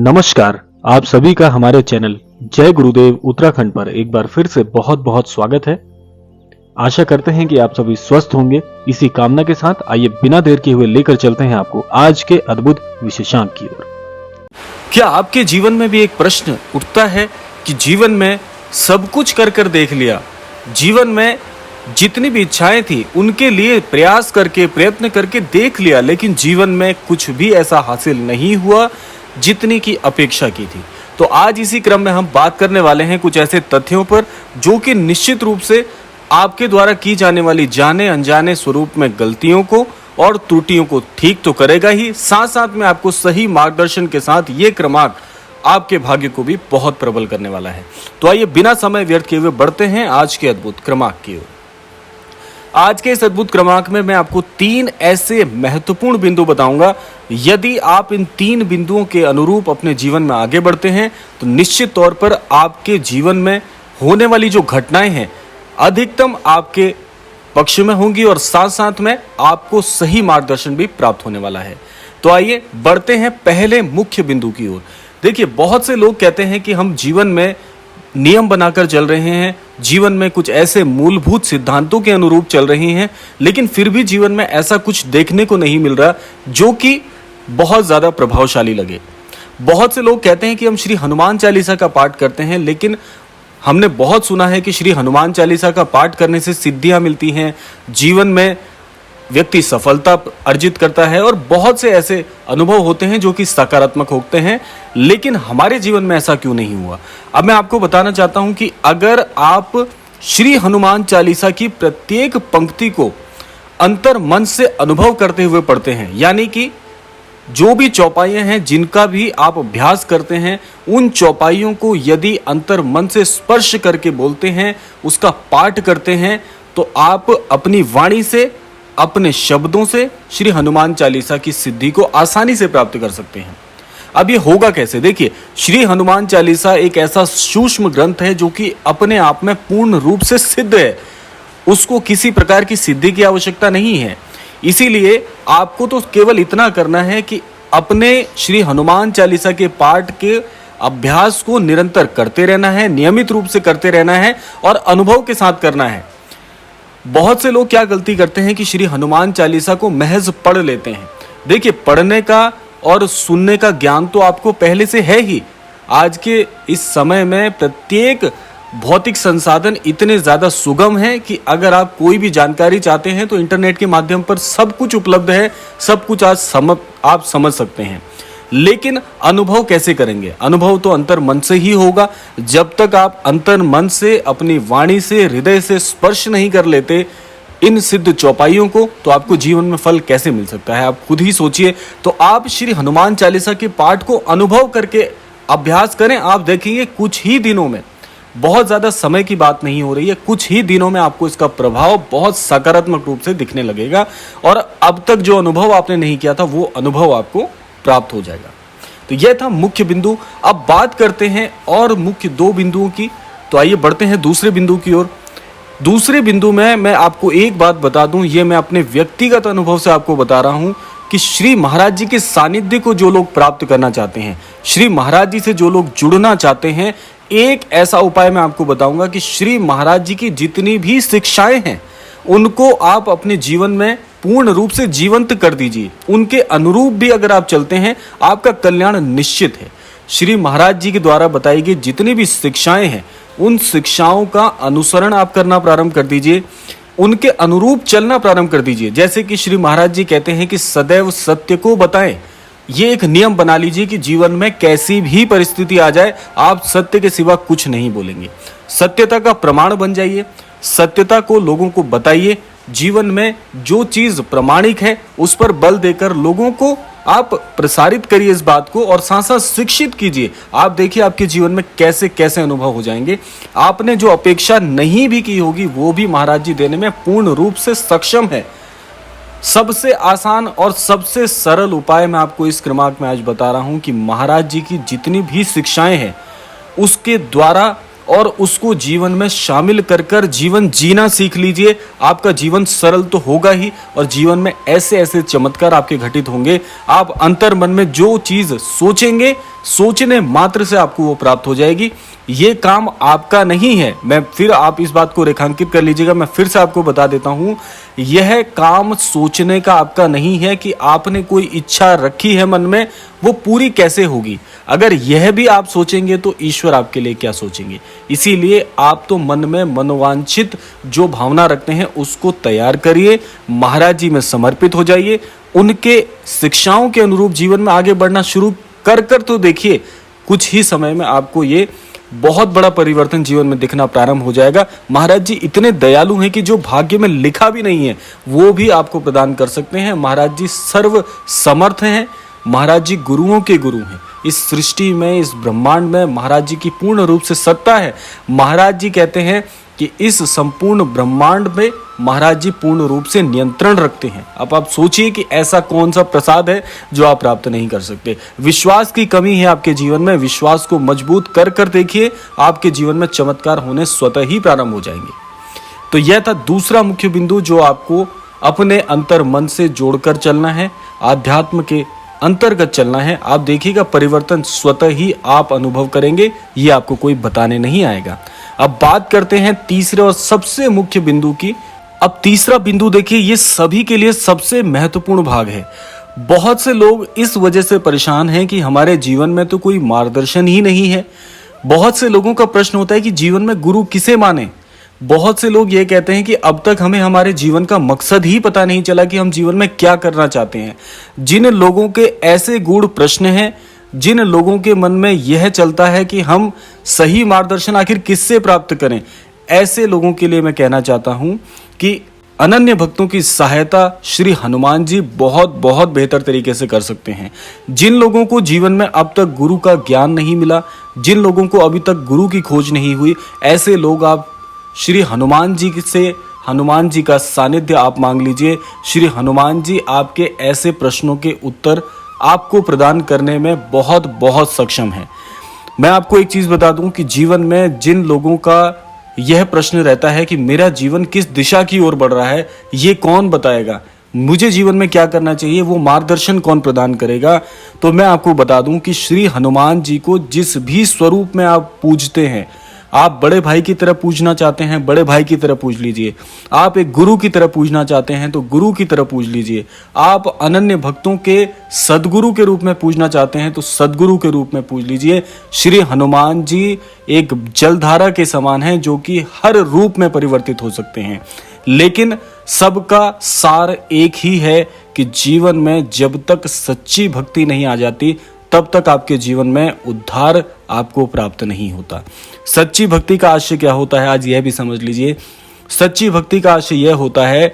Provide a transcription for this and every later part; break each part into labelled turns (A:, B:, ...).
A: नमस्कार। आप सभी का हमारे चैनल जय गुरुदेव उत्तराखंड पर एक बार फिर से बहुत बहुत स्वागत है। आशा करते हैं कि आप सभी स्वस्थ होंगे। इसी कामना के साथ आइए बिना देर किए हुए लेकर चलते हैं आपको आज के अद्भुत विशेषांक की ओर।
B: क्या आपके जीवन में भी एक प्रश्न उठता है कि जीवन में सब कुछ कर कर देख लिया, जीवन में जितनी भी इच्छाएं थी उनके लिए प्रयास करके प्रयत्न करके देख लिया, लेकिन जीवन में कुछ भी ऐसा हासिल नहीं हुआ जितनी की अपेक्षा की थी। तो आज इसी क्रम में हम बात करने वाले हैं कुछ ऐसे तथ्यों पर जो कि निश्चित रूप से आपके द्वारा की जाने वाली जाने अनजाने स्वरूप में गलतियों को और त्रुटियों को ठीक तो करेगा ही, साथ साथ में आपको सही मार्गदर्शन के साथ ये क्रमांक आपके भाग्य को भी बहुत प्रबल करने वाला है। तो आइए बिना समय व्यर्थ किए हुए बढ़ते हैं आज के अद्भुत क्रमांक की ओर। आज के इस अद्भुत क्रमांक में मैं आपको 3 ऐसे महत्वपूर्ण बिंदु बताऊंगा। यदि आप इन 3 बिंदुओं के अनुरूप अपने जीवन में आगे बढ़ते हैं तो निश्चित तौर पर आपके जीवन में होने वाली जो घटनाएं हैं अधिकतम आपके पक्ष में होंगी और साथ साथ में आपको सही मार्गदर्शन भी प्राप्त होने वाला है। तो आइए बढ़ते हैं पहले मुख्य बिंदु की ओर। देखिए, बहुत से लोग कहते हैं कि हम जीवन में नियम बनाकर चल रहे हैं, जीवन में कुछ ऐसे मूलभूत सिद्धांतों के अनुरूप चल रहे हैं, लेकिन फिर भी जीवन में ऐसा कुछ देखने को नहीं मिल रहा जो कि बहुत ज्यादा प्रभावशाली लगे। बहुत से लोग कहते हैं कि हम श्री हनुमान चालीसा का पाठ करते हैं, लेकिन हमने बहुत सुना है कि श्री हनुमान चालीसा का पाठ करने से सिद्धियां मिलती हैं, जीवन में व्यक्ति सफलता अर्जित करता है और बहुत से ऐसे अनुभव होते हैं जो कि सकारात्मक होते हैं, लेकिन हमारे जीवन में ऐसा क्यों नहीं हुआ। अब मैं आपको बताना चाहता हूं कि अगर आप श्री हनुमान चालीसा की प्रत्येक पंक्ति को अंतर मन से अनुभव करते हुए पढ़ते हैं, यानी कि जो भी चौपाइयां हैं जिनका भी आप अभ्यास करते हैं, उन चौपाइयों को यदि अंतर मन से स्पर्श करके बोलते हैं, उसका पाठ करते हैं, तो आप अपनी वाणी से, अपने शब्दों से श्री हनुमान चालीसा की सिद्धि को आसानी से प्राप्त कर सकते हैं। अब ये होगा कैसे? देखिए, श्री हनुमान चालीसा एक ऐसा सूक्ष्म ग्रंथ है जो कि अपने आप में पूर्ण रूप से सिद्ध है, उसको किसी प्रकार की सिद्धि की आवश्यकता नहीं है। इसीलिए आपको तो केवल इतना करना है कि अपने श्री हनुमान चालीसा के पाठ के अभ्यास को निरंतर करते रहना है, नियमित रूप से करते रहना है और अनुभव के साथ करना है। बहुत से लोग क्या गलती करते हैं कि श्री हनुमान चालीसा को महज पढ़ लेते हैं। देखिए, पढ़ने का और सुनने का ज्ञान तो आपको पहले से है ही। आज के इस समय में प्रत्येक भौतिक संसाधन इतने ज्यादा सुगम हैं कि अगर आप कोई भी जानकारी चाहते हैं तो इंटरनेट के माध्यम पर सब कुछ उपलब्ध है, सब कुछ आज आप समझ सकते हैं। लेकिन अनुभव कैसे करेंगे? अनुभव तो अंतर मन से ही होगा। जब तक आप अंतर मन से, अपनी वाणी से, हृदय से स्पर्श नहीं कर लेते इन सिद्ध चौपाइयों को, तो आपको जीवन में फल कैसे मिल सकता है? आप खुद ही सोचिए। तो आप श्री हनुमान चालीसा के पाठ को अनुभव करके अभ्यास करें। आप देखेंगे कुछ ही दिनों में, बहुत ज्यादा समय की बात नहीं हो रही है, कुछ ही दिनों में आपको इसका प्रभाव बहुत सकारात्मक रूप से दिखने लगेगा और अब तक जो अनुभव आपने नहीं किया था वो अनुभव आपको प्राप्त हो जाएगा। तो यह था मुख्य बिंदु। अब बात करते हैं और मुख्य 2 बिंदुओं की। तो आइए बढ़ते हैं दूसरे बिंदु की ओर। दूसरे बिंदु में मैं आपको एक बात बता दूं, ये मैं अपने व्यक्तिगत अनुभव से आपको बता रहा हूं कि श्री महाराज जी के सानिध्य को जो लोग प्राप्त करना चाहते हैं, श्री महाराज जी से जो लोग जुड़ना चाहते हैं, एक ऐसा उपाय मैं आपको बताऊंगा कि श्री महाराज जी की जितनी भी शिक्षाएं हैं उनको आप अपने जीवन में पूर्ण रूप से जीवंत कर दीजिए। उनके अनुरूप भी अगर आप चलते हैं, आपका कल्याण निश्चित है। श्री महाराज जी के द्वारा बताई गई जितनी भी शिक्षाएं हैं, उन शिक्षाओं का अनुसरण आप करना प्रारंभ कर दीजिए, उनके अनुरूप चलना प्रारंभ कर दीजिए। जैसे कि श्री महाराज जी कहते हैं कि सदैव सत्य को बताएं। ये एक नियम बना लीजिए कि जीवन में कैसी भी परिस्थिति आ जाए, आप सत्य के सिवा कुछ नहीं बोलेंगे। सत्यता का प्रमाण बन जाइए, सत्यता को लोगों को बताइए। जीवन में जो चीज प्रामाणिक है उस पर बल देकर लोगों को आप प्रसारित करिए इस बात को और साथ साथ शिक्षित कीजिए। आप देखिए आपके जीवन में कैसे कैसे अनुभव हो जाएंगे। आपने जो अपेक्षा नहीं भी की होगी वो भी महाराज जी देने में पूर्ण रूप से सक्षम है। सबसे आसान और सबसे सरल उपाय मैं आपको इस क्रमांक में आज बता रहा हूं कि महाराज जी की जितनी भी शिक्षाएं हैं उसके द्वारा और उसको जीवन में शामिल कर कर जीवन जीना सीख लीजिए। आपका जीवन सरल तो होगा ही और जीवन में ऐसे ऐसे चमत्कार आपके घटित होंगे। आप अंतर मन में जो चीज सोचेंगे, सोचने मात्र से आपको वो प्राप्त हो जाएगी। ये काम आपका नहीं है। मैं फिर, आप इस बात को रेखांकित कर लीजिएगा, मैं फिर से आपको बता देता हूं, यह काम सोचने का आपका नहीं है कि आपने कोई इच्छा रखी है मन में, वो पूरी कैसे होगी। अगर यह भी आप सोचेंगे तो ईश्वर आपके लिए क्या सोचेंगे। इसीलिए आप तो मन में मनोवांछित जो भावना रखते हैं उसको तैयार करिए, महाराज जी में समर्पित हो जाइए, उनके शिक्षाओं के अनुरूप जीवन में आगे बढ़ना शुरू कर तो देखिए, कुछ ही समय में आपको ये बहुत बड़ा परिवर्तन जीवन में दिखना प्रारंभ हो जाएगा। महाराज जी इतने दयालु हैं कि जो भाग्य में लिखा भी नहीं है वो भी आपको प्रदान कर सकते हैं। महाराज जी सर्व समर्थ हैं। महाराज जी गुरुओं के गुरु हैं। इस सृष्टि में, इस ब्रह्मांड में महाराज जी की पूर्ण रूप से सत्ता है। महाराज जी कहते हैं कि इस संपूर्ण ब्रह्मांड में महाराज जी पूर्ण रूप से नियंत्रण रखते हैं। अब आप सोचिए कि ऐसा कौन सा प्रसाद है जो आप प्राप्त नहीं कर सकते। विश्वास की कमी है आपके जीवन में, विश्वास को मजबूत कर देखिए, आपके जीवन में चमत्कार होने स्वतः ही प्रारंभ हो जाएंगे। तो यह था दूसरा मुख्य बिंदु जो आपको अपने अंतर मन से जोड़कर चलना है, आध्यात्म के अंतर्गत चलना है। आप देखिएगा परिवर्तन स्वतः ही आप अनुभव करेंगे, ये आपको कोई बताने नहीं आएगा। अब बात करते हैं तीसरे और सबसे मुख्य बिंदु की। अब तीसरा बिंदु देखिए, ये सभी के लिए सबसे महत्वपूर्ण भाग है। बहुत से लोग इस वजह से परेशान हैं कि हमारे जीवन में तो कोई मार्गदर्शन ही नहीं है। बहुत से लोगों का प्रश्न होता है कि जीवन में गुरु किसे माने। बहुत से लोग ये कहते हैं कि अब तक हमें हमारे जीवन का मकसद ही पता नहीं चला कि हम जीवन में क्या करना चाहते हैं। जिन लोगों के ऐसे गूढ़ प्रश्न हैं, जिन लोगों के मन में यह चलता है कि हम सही मार्गदर्शन आखिर किससे प्राप्त करें, ऐसे लोगों के लिए मैं कहना चाहता हूं कि अनन्य भक्तों की सहायता श्री हनुमान जी बहुत बहुत बेहतर तरीके से कर सकते हैं। जिन लोगों को जीवन में अब तक गुरु का ज्ञान नहीं मिला, जिन लोगों को अभी तक गुरु की खोज नहीं हुई, ऐसे लोग आप श्री हनुमान जी से हनुमान जी का सानिध्य आप मांग लीजिए। श्री हनुमान जी आपके ऐसे प्रश्नों के उत्तर आपको प्रदान करने में बहुत बहुत सक्षम है। मैं आपको एक चीज बता दूं कि जीवन में जिन लोगों का यह प्रश्न रहता है कि मेरा जीवन किस दिशा की ओर बढ़ रहा है, ये कौन बताएगा, मुझे जीवन में क्या करना चाहिए, वो मार्गदर्शन कौन प्रदान करेगा, तो मैं आपको बता दूं कि श्री हनुमान जी को जिस भी स्वरूप में आप पूजते हैं, आप बड़े भाई की तरह पूजना चाहते हैं, बड़े भाई की तरह पूज लीजिए। आप एक गुरु की तरह पूजना चाहते हैं तो गुरु की तरह पूज लीजिए। आप अनन्य भक्तों के सदगुरु के रूप में पूजना चाहते हैं तो सदगुरु के रूप में पूज लीजिए। श्री हनुमान जी एक जलधारा के समान हैं जो कि हर रूप में परिवर्तित हो सकते हैं, लेकिन सबका सार एक ही है कि जीवन में जब तक सच्ची भक्ति नहीं आ जाती तब तक आपके जीवन में उद्धार आपको प्राप्त नहीं होता। सच्ची भक्ति का आशय क्या होता है, आज यह भी समझ लीजिए। सच्ची भक्ति का आशय यह होता है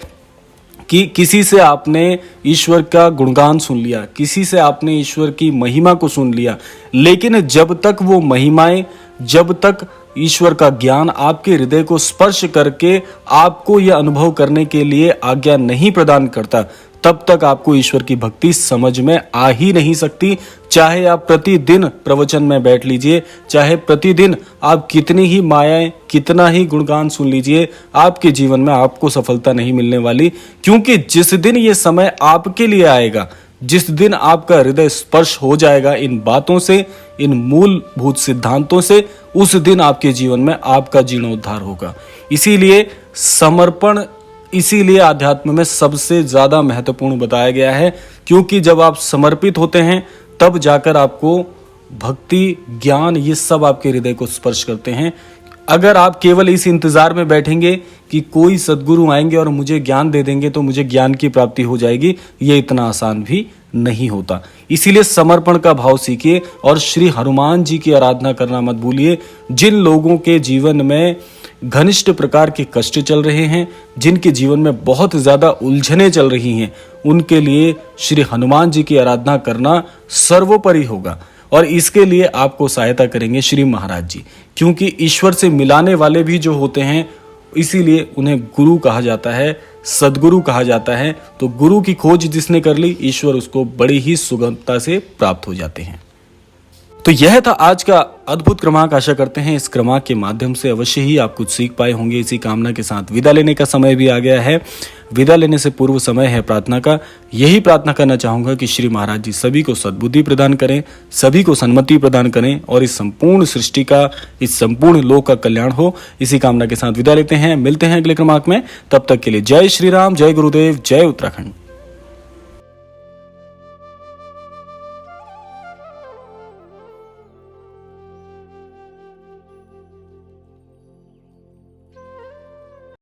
B: कि किसी से आपने ईश्वर का गुणगान सुन लिया, किसी से आपने ईश्वर की महिमा को सुन लिया, लेकिन जब तक वो महिमाएं, जब तक ईश्वर का ज्ञान आपके हृदय को स्पर्श करके आपको यह अनुभव करने के लिए आज्ञा नहीं प्रदान करता, तब तक आपको ईश्वर की भक्ति समझ में आ ही नहीं सकती। चाहे आप प्रतिदिन प्रवचन में बैठ लीजिए, चाहे प्रतिदिन आप कितनी ही मायाएं, कितना ही गुणगान सुन लीजिए, आपके जीवन में आपको सफलता नहीं मिलने वाली। क्योंकि जिस दिन ये समय आपके लिए आएगा, जिस दिन आपका हृदय स्पर्श हो जाएगा इन बातों से, इन मूलभूत सिद्धांतों से, उस दिन आपके जीवन में आपका जीर्णोद्धार होगा। इसीलिए समर्पण, इसीलिए आध्यात्म में सबसे ज्यादा महत्वपूर्ण बताया गया है, क्योंकि जब आप समर्पित होते हैं तब जाकर आपको भक्ति, ज्ञान, ये सब आपके हृदय को स्पर्श करते हैं। अगर आप केवल इस इंतजार में बैठेंगे कि कोई सद्गुरु आएंगे और मुझे ज्ञान दे देंगे तो मुझे ज्ञान की प्राप्ति हो जाएगी, ये इतना आसान भी नहीं होता। इसीलिए समर्पण का भाव सीखिए और श्री हनुमान जी की आराधना करना मत भूलिए। जिन लोगों के जीवन में घनिष्ठ प्रकार के कष्ट चल रहे हैं, जिनके जीवन में बहुत ज्यादा उलझने चल रही हैं, उनके लिए श्री हनुमान जी की आराधना करना सर्वोपरि होगा। और इसके लिए आपको सहायता करेंगे श्री महाराज जी, क्योंकि ईश्वर से मिलाने वाले भी जो होते हैं, इसीलिए उन्हें गुरु कहा जाता है, सदगुरु कहा जाता है। तो गुरु की खोज जिसने कर ली, ईश्वर उसको बड़ी ही सुगमता से प्राप्त हो जाते हैं। तो यह था आज का अद्भुत क्रमांक। आशा करते हैं इस क्रमांक के माध्यम से अवश्य ही आप कुछ सीख पाए होंगे। इसी कामना के साथ विदा लेने का समय भी आ गया है। विदा लेने से पूर्व समय है प्रार्थना का। यही प्रार्थना करना चाहूंगा कि श्री महाराज जी सभी को सद्बुद्धि प्रदान करें, सभी को सन्मति प्रदान करें और इस संपूर्ण सृष्टि का, इस संपूर्ण लोक का कल्याण हो। इसी कामना के साथ विदा लेते हैं। मिलते हैं अगले क्रमांक में। तब तक के लिए जय श्री राम, जय गुरुदेव, जय उत्तराखंड।